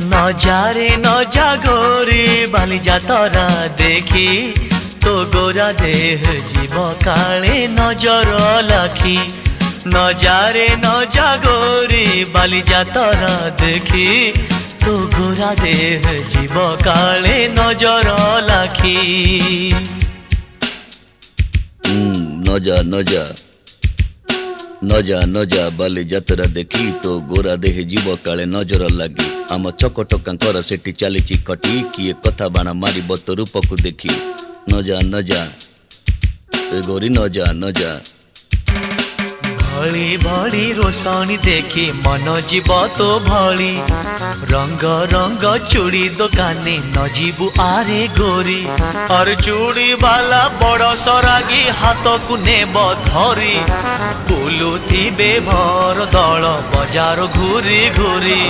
নজারে নজা গোরি বালি যাতরা দেখি তো গোরা দেহ জীব কালে নজর লাখি নজারে নজা গোরি বালি যাতরা দেখি তো গোরা দেহ জীব কালে নজর লাখি নজা নজা নজা নজা বালি যাত্ରା দেখি তো গোরা দেহে জীବ କାଳେ ନଜର ଲାଗି ଆମ ଚକଟକାଙ୍କର ସେଠି ଚାଲିଛି ଖଟି କିଏ କଥା ବାଣ ମାରିବ ତୋ ରୂପକୁ ଦେଖି ନଜା ନଜା ଏ ଗୋରି ନଜା ନଜା ଭଳି ଭଳି ରୋଷଣୀ ଦେଖି ମନ ଯିବ ତୋ ଭଳି ରଙ୍ଗ ରଙ୍ଗ ଚୁଡ଼ି ଦୋକାନୀ ନ ଯିବୁ ଆରେ ଗୋରି ଅର ଚୁଡ଼ି ବାଲା ବଡ଼ ସରାଗୀ ହାତକୁ ନେବ ଧରି ବୁଲୁଥିବେ ଭର ଦଳ ବଜାର ଘୁରି ଘୁରି